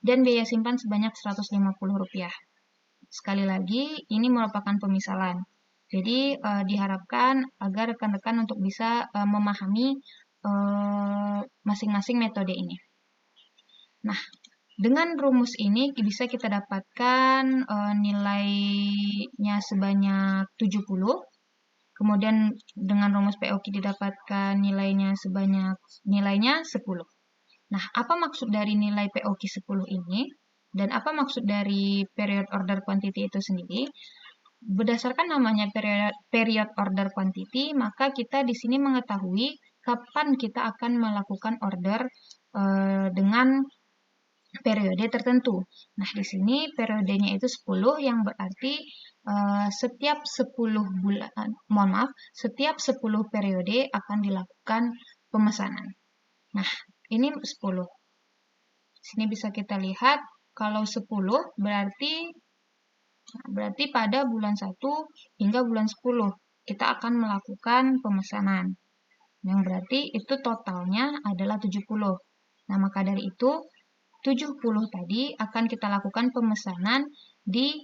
dan biaya simpan sebanyak Rp150. Sekali lagi, ini merupakan pemisalan. Jadi diharapkan agar rekan-rekan untuk bisa memahami masing-masing metode ini. Nah, dengan rumus ini bisa kita dapatkan nilainya sebanyak 70. Kemudian dengan rumus POQ didapatkan nilainya 10. Nah, apa maksud dari nilai POQ 10 ini? Dan apa maksud dari period order quantity itu sendiri? Berdasarkan namanya period order quantity, maka kita di sini mengetahui kapan kita akan melakukan order dengan periode tertentu. Nah, di sini periodenya itu 10, yang berarti setiap 10 bulan, setiap 10 periode akan dilakukan pemesanan. Nah, ini 10. Di sini bisa kita lihat kalau 10 berarti pada bulan 1 hingga bulan 10 kita akan melakukan pemesanan. Yang berarti itu totalnya adalah 70. Nah, maka dari itu 70 tadi akan kita lakukan pemesanan di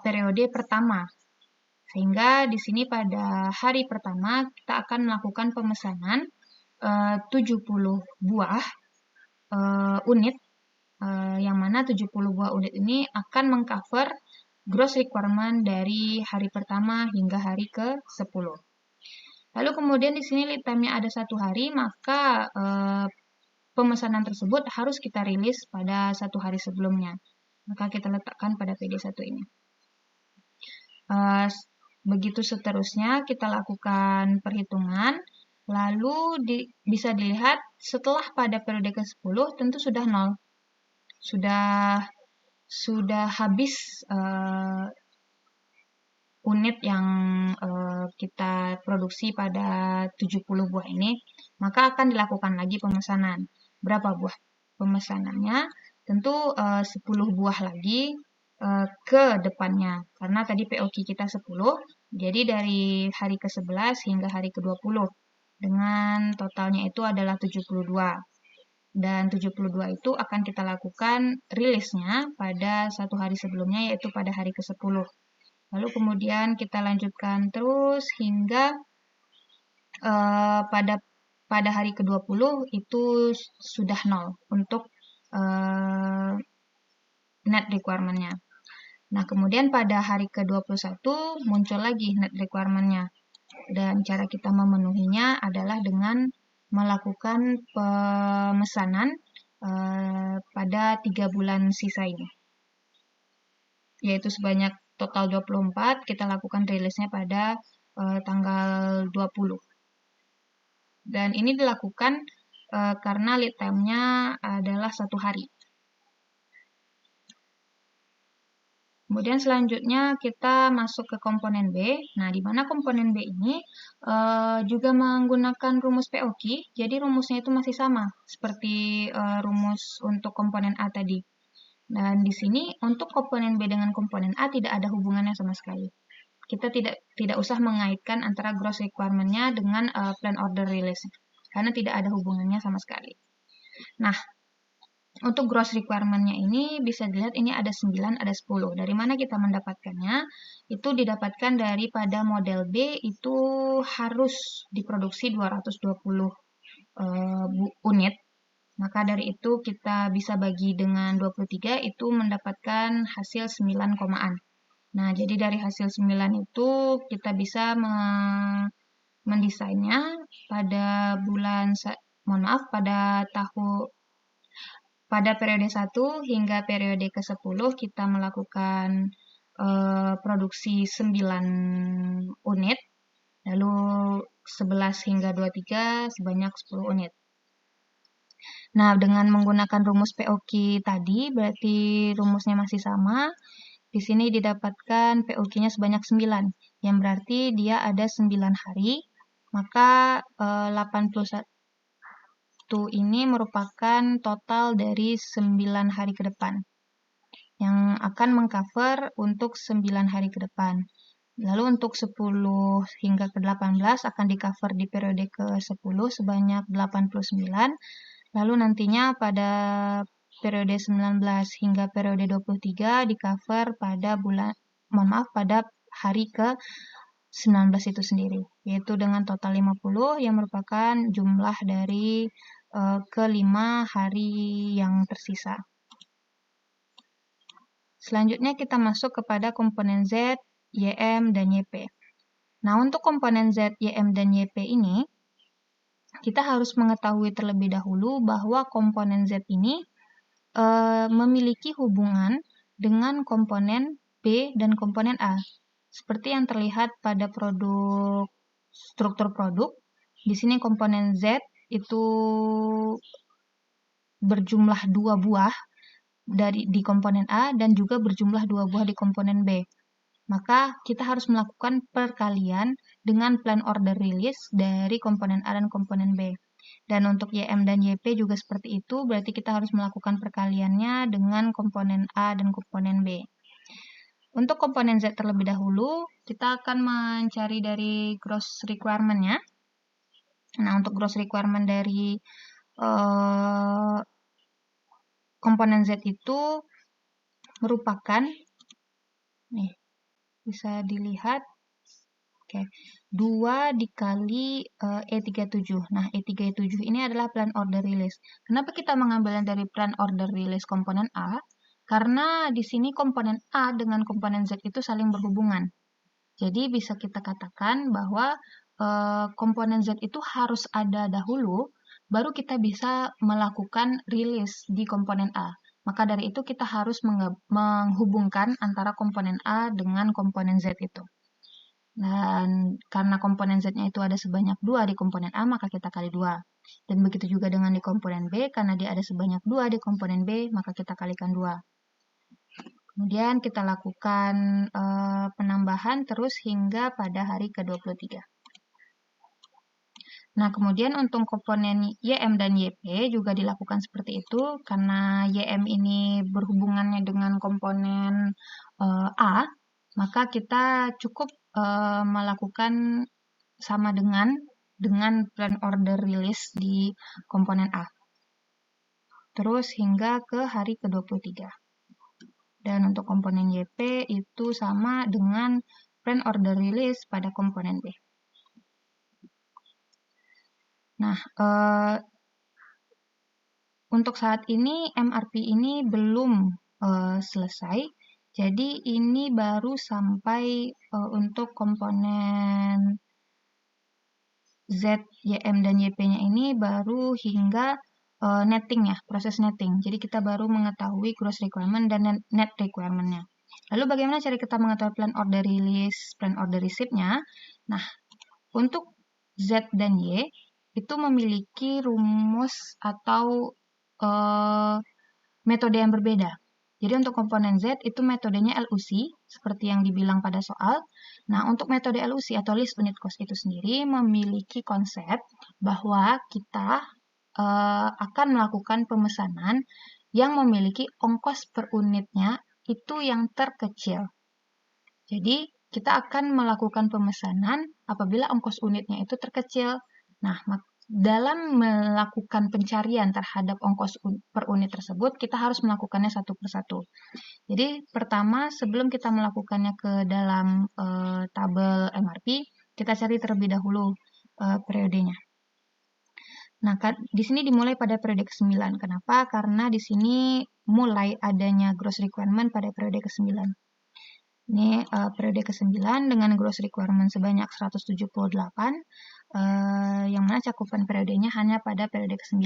periode pertama. Sehingga di sini pada hari pertama kita akan melakukan pemesanan 70 buah unit, yang mana 70 buah unit ini akan mengcover gross requirement dari hari pertama hingga hari ke-10. Lalu kemudian di sini lead time-nya ada 1 hari, maka pemesanan tersebut harus kita rilis pada 1 hari sebelumnya. Maka kita letakkan pada PD1 ini. Begitu seterusnya kita lakukan perhitungan. Lalu bisa dilihat setelah pada periode ke-10 tentu sudah 0. Sudah habis unit yang kita produksi pada 70 buah ini, maka akan dilakukan lagi pemesanan. berapa buah pemesanannya. Tentu 10 buah lagi ke depannya. Karena tadi POQ kita 10, jadi dari hari ke-11 hingga hari ke-20. Dengan totalnya itu adalah 72. Dan 72 itu akan kita lakukan rilisnya pada satu hari sebelumnya, yaitu pada hari ke-10. Lalu kemudian kita lanjutkan terus hingga pada hari ke-20 itu sudah 0 untuk net requirement-nya. Nah, kemudian pada hari ke-21 muncul lagi net requirement-nya. Dan cara kita memenuhinya adalah dengan melakukan pemesanan pada 3 bulan sisa ini. Yaitu sebanyak total 24, kita lakukan rilisnya pada tanggal 20. Dan ini dilakukan karena lead time-nya adalah 1 hari. Kemudian selanjutnya kita masuk ke komponen B. Nah, di mana komponen B ini juga menggunakan rumus POQ, jadi rumusnya itu masih sama seperti rumus untuk komponen A tadi. Dan di sini untuk komponen B dengan komponen A tidak ada hubungannya sama sekali. Kita tidak usah mengaitkan antara gross requirement-nya dengan plan order release, karena tidak ada hubungannya sama sekali. Nah, untuk gross requirement-nya ini bisa dilihat ini ada 9, ada 10. Dari mana kita mendapatkannya? Itu didapatkan daripada model B itu harus diproduksi 220 unit. Maka dari itu kita bisa bagi dengan 23 itu mendapatkan hasil 9 komaan. Nah, jadi dari hasil 9 itu kita bisa mendesainnya pada pada periode 1 hingga periode ke-10 kita melakukan produksi 9 unit, lalu 11 hingga 23 sebanyak 10 unit. Nah, dengan menggunakan rumus POQ tadi, berarti rumusnya masih sama. Di sini didapatkan POQ-nya sebanyak 9, yang berarti dia ada 9 hari, maka 81 ini merupakan total dari 9 hari ke depan yang akan mengcover untuk 9 hari ke depan. Lalu untuk 10 hingga ke-18 akan di-cover di periode ke-10 sebanyak 89. Lalu nantinya pada periode 19 hingga periode 23 di-cover pada pada hari ke-19 itu sendiri, yaitu dengan total 50 yang merupakan jumlah dari kelima hari yang tersisa. Selanjutnya kita masuk kepada komponen Z, YM, dan YP. Nah, untuk komponen Z, YM, dan YP ini, kita harus mengetahui terlebih dahulu bahwa komponen Z ini memiliki hubungan dengan komponen B dan komponen A. Seperti yang terlihat pada struktur produk, di sini komponen Z itu berjumlah 2 buah di komponen A dan juga berjumlah 2 buah di komponen B. Maka kita harus melakukan perkalian dengan plan order release dari komponen A dan komponen B. Dan untuk YM dan YP juga seperti itu, berarti kita harus melakukan perkaliannya dengan komponen A dan komponen B. Untuk komponen Z terlebih dahulu, kita akan mencari dari gross requirement-nya. Nah, untuk gross requirement dari komponen Z itu merupakan, nih, bisa dilihat, oke, 2 dikali E37. Nah, E37 ini adalah plan order release. Kenapa kita mengambilnya dari plan order release komponen A? Karena di sini komponen A dengan komponen Z itu saling berhubungan. Jadi bisa kita katakan bahwa komponen Z itu harus ada dahulu, baru kita bisa melakukan rilis di komponen A. Maka dari itu kita harus menghubungkan antara komponen A dengan komponen Z itu. Dan karena komponen Z-nya itu ada sebanyak 2 di komponen A, maka kita kali 2. Dan begitu juga dengan di komponen B, karena dia ada sebanyak 2 di komponen B, maka kita kalikan 2. Kemudian kita lakukan penambahan terus hingga pada hari ke-23. Nah, kemudian untuk komponen YM dan YP juga dilakukan seperti itu, karena YM ini berhubungannya dengan komponen A, maka kita cukup melakukan sama dengan plan order release di komponen A. Terus hingga ke hari ke-23. Dan untuk komponen YP itu sama dengan plan order release pada komponen B. Nah, untuk saat ini MRP ini belum selesai. Jadi ini baru sampai untuk komponen Z, YM, dan YP-nya ini baru hingga netting ya, proses netting. Jadi kita baru mengetahui gross requirement dan net requirement-nya. Lalu bagaimana cara kita mengetahui plan order release, plan order receipt-nya? Nah, untuk Z dan Y itu memiliki rumus atau metode yang berbeda. Jadi untuk komponen Z itu metodenya LUC, seperti yang dibilang pada soal. Nah, untuk metode LUC atau list unit cost itu sendiri memiliki konsep bahwa kita akan melakukan pemesanan yang memiliki ongkos per unitnya itu yang terkecil. Jadi, kita akan melakukan pemesanan apabila ongkos unitnya itu terkecil. Nah, dalam melakukan pencarian terhadap ongkos per unit tersebut, kita harus melakukannya satu persatu. Jadi, pertama, sebelum kita melakukannya ke dalam tabel MRP, kita cari terlebih dahulu periodenya. Nah, di sini dimulai pada periode ke-9. Kenapa? Karena di sini mulai adanya gross requirement pada periode ke-9. Ini periode ke-9 dengan gross requirement sebanyak 178, yang mana cakupan periodenya hanya pada periode ke-9.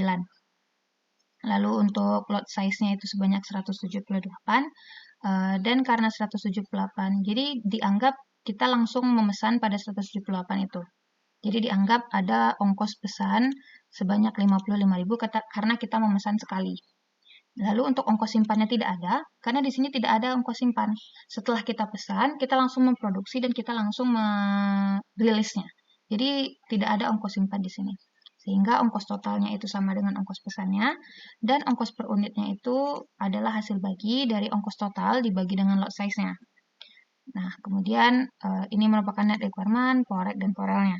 Lalu untuk lot size-nya itu sebanyak 178, dan karena 178, jadi dianggap kita langsung memesan pada 178 itu. Jadi dianggap ada ongkos pesan sebanyak 55.000 karena kita memesan sekali. Lalu untuk ongkos simpannya tidak ada, karena di sini tidak ada ongkos simpan. Setelah kita pesan, kita langsung memproduksi dan kita langsung merilisnya. Jadi tidak ada ongkos simpan di sini. Sehingga ongkos totalnya itu sama dengan ongkos pesannya, dan ongkos per unitnya itu adalah hasil bagi dari ongkos total dibagi dengan lot size-nya. Nah, kemudian ini merupakan net requirement, POREC, dan POREL-nya.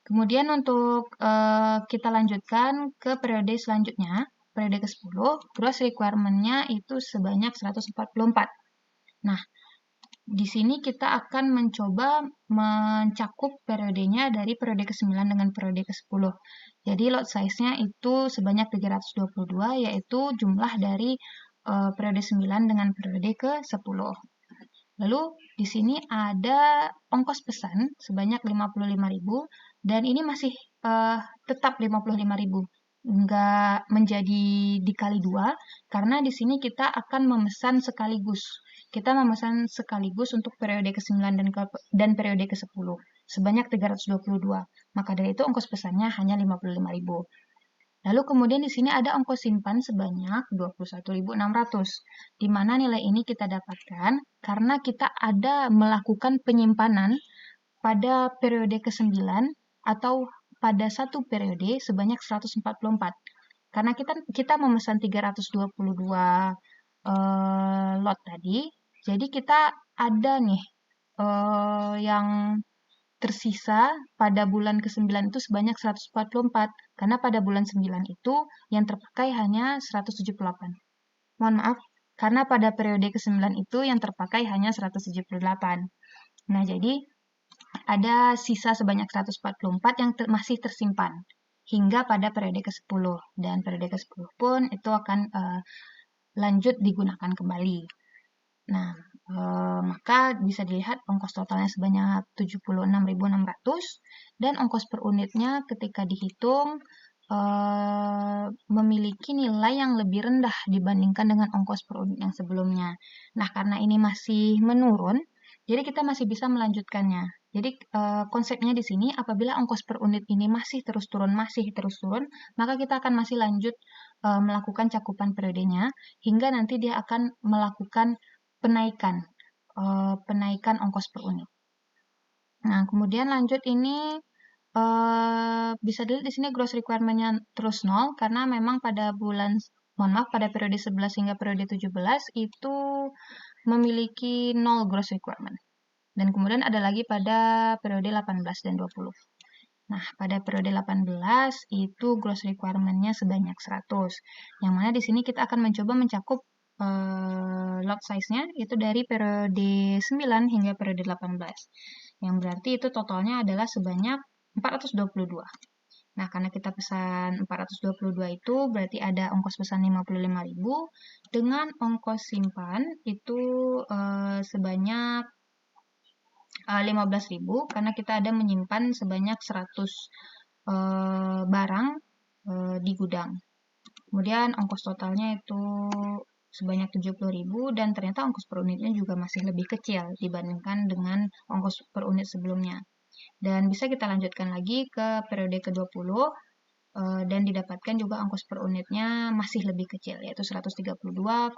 Kemudian untuk kita lanjutkan ke periode selanjutnya, periode ke-10, gross requirement-nya itu sebanyak 144. Nah, di sini kita akan mencoba mencakup periodenya dari periode ke-9 dengan periode ke-10. Jadi lot size-nya itu sebanyak 322, yaitu jumlah dari periode 9 dengan periode ke-10. Lalu di sini ada ongkos pesan sebanyak 55.000 dan ini masih tetap 55.000. Nggak menjadi dikali 2 karena di sini kita akan memesan sekaligus. Kita memesan sekaligus untuk periode ke-9 dan periode ke-10 sebanyak 322. Maka dari itu ongkos pesannya hanya 55.000. Lalu kemudian di sini ada ongkos simpan sebanyak 21.600, di mana nilai ini kita dapatkan karena kita ada melakukan penyimpanan pada periode ke-9 atau pada satu periode sebanyak 144. Karena kita memesan 322 lot tadi, jadi kita ada nih yang tersisa pada bulan ke-9 itu sebanyak 144, karena pada bulan 9 itu yang terpakai hanya 178. Mohon maaf, karena pada periode ke-9 itu yang terpakai hanya 178. Nah, jadi ada sisa sebanyak 144 yang masih tersimpan hingga pada periode ke-10. Dan periode ke-10 pun itu akan lanjut digunakan kembali. Nah, maka bisa dilihat ongkos totalnya sebanyak 76.600 dan ongkos per unitnya ketika dihitung memiliki nilai yang lebih rendah dibandingkan dengan ongkos per unit yang sebelumnya. Nah, karena ini masih menurun, jadi kita masih bisa melanjutkannya. Jadi konsepnya di sini apabila ongkos per unit ini masih terus turun, maka kita akan masih lanjut melakukan cakupan periodenya hingga nanti dia akan melakukan penaikan ongkos per unit. Nah, kemudian lanjut ini bisa dilihat di sini gross requirement-nya terus 0 karena memang pada pada periode 11 hingga periode 17 itu memiliki 0 gross requirement. Dan kemudian ada lagi pada periode 18 dan 20. Nah, pada periode 18 itu gross requirement-nya sebanyak 100. Yang mana di sini kita akan mencoba mencakup lot size-nya itu dari periode 9 hingga periode 18. Yang berarti itu totalnya adalah sebanyak 422. Nah, karena kita pesan 422 itu berarti ada ongkos pesan 55.000 dengan ongkos simpan itu sebanyak 15.000 karena kita ada menyimpan sebanyak 100 barang di gudang. Kemudian ongkos totalnya itu sebanyak 70.000 dan ternyata ongkos per unitnya juga masih lebih kecil dibandingkan dengan ongkos per unit sebelumnya. Dan bisa kita lanjutkan lagi ke periode ke-20 dan didapatkan juga ongkos per unitnya masih lebih kecil yaitu 132,34.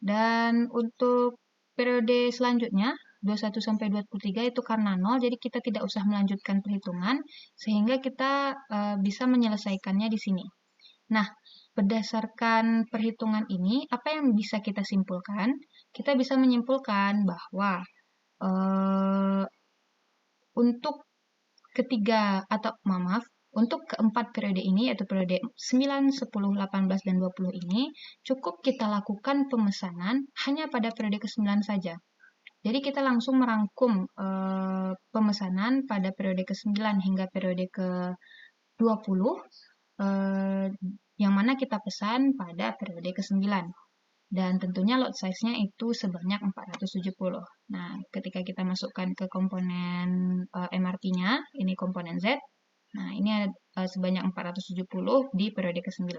Dan untuk periode selanjutnya 21 sampai 23 itu karena 0, jadi kita tidak usah melanjutkan perhitungan sehingga kita bisa menyelesaikannya di sini. Nah, berdasarkan perhitungan ini, apa yang bisa kita simpulkan? Kita bisa menyimpulkan bahwa untuk untuk keempat periode ini, yaitu periode 9, 10, 18, dan 20 ini, cukup kita lakukan pemesanan hanya pada periode ke-9 saja. Jadi kita langsung merangkum pemesanan pada periode ke-9 hingga periode ke-20, yang mana kita pesan pada periode ke-9. Dan tentunya lot size-nya itu sebanyak 470. Nah, ketika kita masukkan ke komponen MRP-nya, ini komponen Z, nah ini sebanyak 470 di periode ke-9.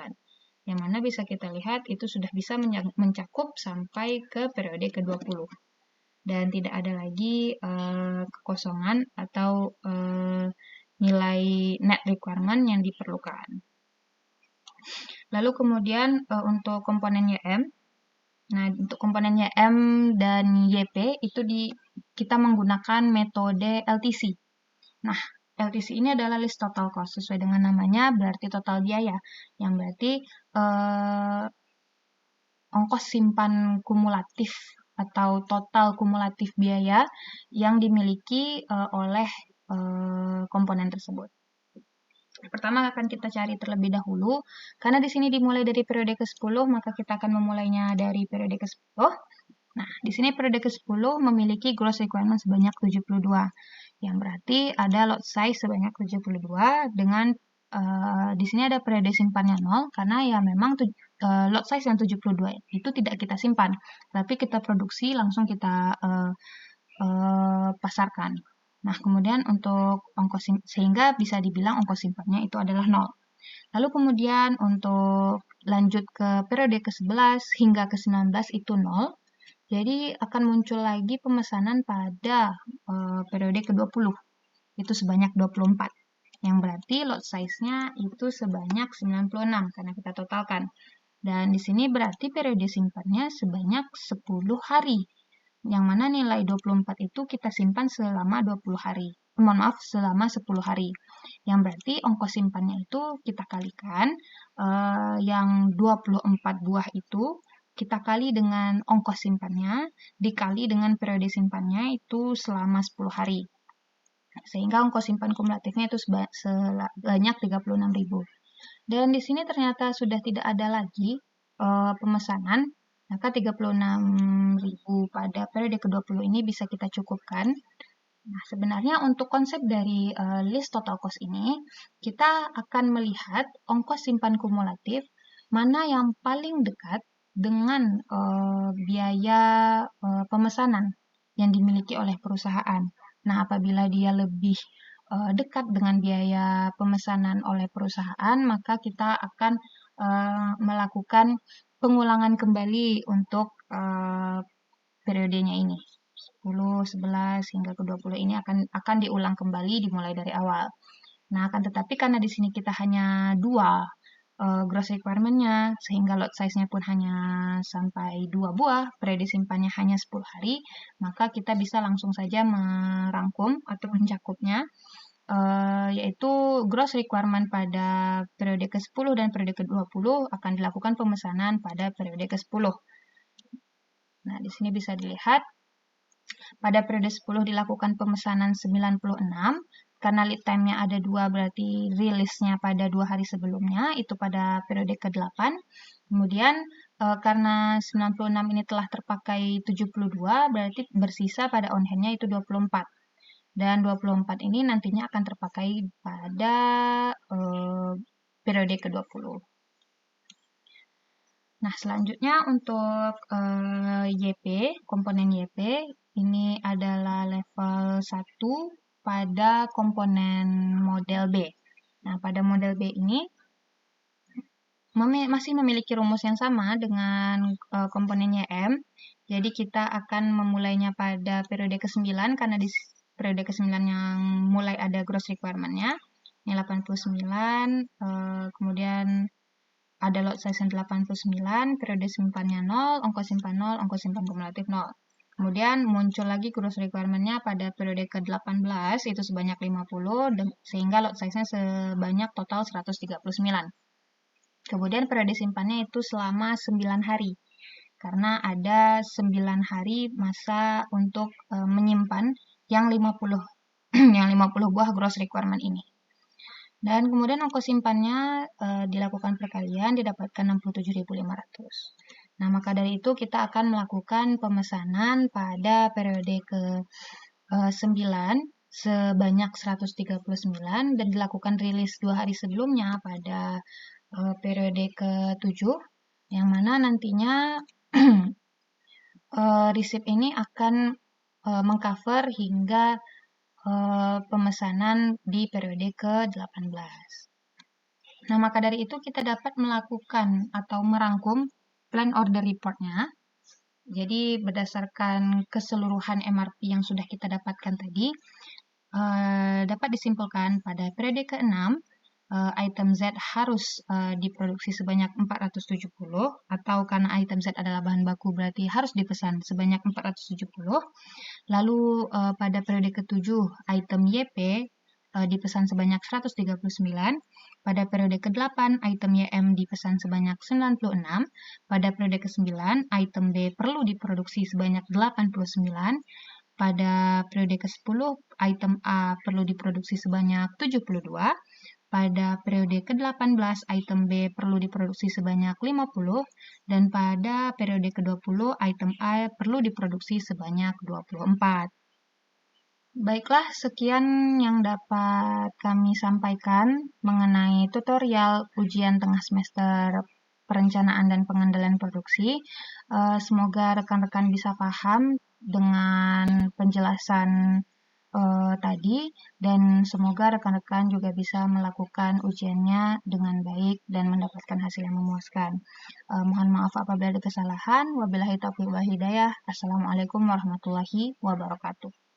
Yang mana bisa kita lihat itu sudah bisa mencakup sampai ke periode ke-20. Dan tidak ada lagi kekosongan atau nilai net requirement yang diperlukan. Lalu kemudian untuk komponen YM, nah, untuk komponen YM dan YP itu kita menggunakan metode LTC. Nah, LTC ini adalah list total cost. Sesuai dengan namanya berarti total biaya. Yang berarti ongkos simpan kumulatif atau total kumulatif biaya yang dimiliki oleh komponen tersebut. Pertama akan kita cari terlebih dahulu, karena di sini dimulai dari periode ke-10, maka kita akan memulainya dari periode ke-10. Nah, di sini periode ke-10 memiliki gross requirement sebanyak 72, yang berarti ada lot size sebanyak 72 dengan di sini ada periode simpannya 0, karena ya memang lot size yang 72 itu tidak kita simpan, tapi kita produksi langsung kita pasarkan. Nah, kemudian untuk ongkos sehingga bisa dibilang ongkos simpannya itu adalah 0. Lalu kemudian untuk lanjut ke periode ke-11 hingga ke-19 itu 0. Jadi akan muncul lagi pemesanan pada periode ke-20. Itu sebanyak 24. Yang berarti lot size-nya itu sebanyak 96 karena kita totalkan. Dan di sini berarti periode simpannya sebanyak 10 hari. Yang mana nilai 24 itu kita simpan selama 20 hari. Selama 10 hari. Yang berarti ongkos simpannya itu kita kalikan, yang 24 buah itu kita kali dengan ongkos simpannya, dikali dengan periode simpannya itu selama 10 hari. Sehingga ongkos simpan kumulatifnya itu sebanyak 36.000. Dan di sini ternyata sudah tidak ada lagi pemesanan, maka 36.000 pada periode ke-20 ini bisa kita cukupkan. Nah, sebenarnya untuk konsep dari list total cost ini, kita akan melihat ongkos simpan kumulatif mana yang paling dekat dengan biaya pemesanan yang dimiliki oleh perusahaan. Nah, apabila dia lebih dekat dengan biaya pemesanan oleh perusahaan, maka kita akan melakukan pengulangan kembali untuk periodenya ini. 10, 11, hingga ke-20 ini akan diulang kembali dimulai dari awal. Nah, akan tetapi karena di sini kita hanya 2 gross requirement-nya, sehingga lot size-nya pun hanya sampai 2 buah, periode simpannya hanya 10 hari, maka kita bisa langsung saja merangkum atau mencakupnya, yaitu gross requirement pada periode ke-10 dan periode ke-20 akan dilakukan pemesanan pada periode ke-10. Nah, di sini bisa dilihat, pada periode 10 dilakukan pemesanan 96, karena lead time-nya ada 2, berarti rilisnya pada 2 hari sebelumnya, itu pada periode ke-8. Kemudian, karena 96 ini telah terpakai 72, berarti bersisa pada on hand-nya itu 24. Dan 24 ini nantinya akan terpakai pada periode ke-20. Nah, selanjutnya untuk YP, komponen YP, ini adalah level 1 pada komponen model B. Nah, pada model B ini masih memiliki rumus yang sama dengan komponen YM. Jadi kita akan memulainya pada periode ke-9, karena di periode ke-9 yang mulai ada gross requirement-nya. Ini 89, kemudian ada lot size 89, periode simpannya 0, ongkos simpan 0, ongkos simpan kumulatif 0. Kemudian muncul lagi gross requirement-nya pada periode ke-18, itu sebanyak 50, sehingga lot size-nya sebanyak total 139. Kemudian periode simpannya itu selama 9 hari, karena ada 9 hari masa untuk menyimpan yang 50, yang 50 buah gross requirement ini. Dan kemudian ongkos simpannya dilakukan perkalian, didapatkan 67.500. Nah, maka dari itu kita akan melakukan pemesanan pada periode ke-9 sebanyak 139 dan dilakukan rilis 2 hari sebelumnya pada periode ke-7, yang mana nantinya receipt ini akan mengcover hingga pemesanan di periode ke-18. Nah, maka dari itu kita dapat melakukan atau merangkum plan order report-nya. Jadi, berdasarkan keseluruhan MRP yang sudah kita dapatkan tadi, dapat disimpulkan pada periode ke-6, item Z harus diproduksi sebanyak 470, atau karena item Z adalah bahan baku berarti harus dipesan sebanyak 470. Lalu pada periode ke-7 item YP dipesan sebanyak 139. Pada periode ke-8 item YM dipesan sebanyak 96. Pada periode ke-9 item B perlu diproduksi sebanyak 89. Pada periode ke-10 item A perlu diproduksi sebanyak 72. Pada periode ke-18, item B perlu diproduksi sebanyak 50, dan pada periode ke-20, item A perlu diproduksi sebanyak 24. Baiklah, sekian yang dapat kami sampaikan mengenai tutorial ujian tengah semester perencanaan dan pengendalian produksi. Semoga rekan-rekan bisa paham dengan penjelasan tadi, dan semoga rekan-rekan juga bisa melakukan ujiannya dengan baik dan mendapatkan hasil yang memuaskan. Mohon maaf apabila ada kesalahan. Wabillahi taufiq wal hidayah. Assalamualaikum warahmatullahi wabarakatuh.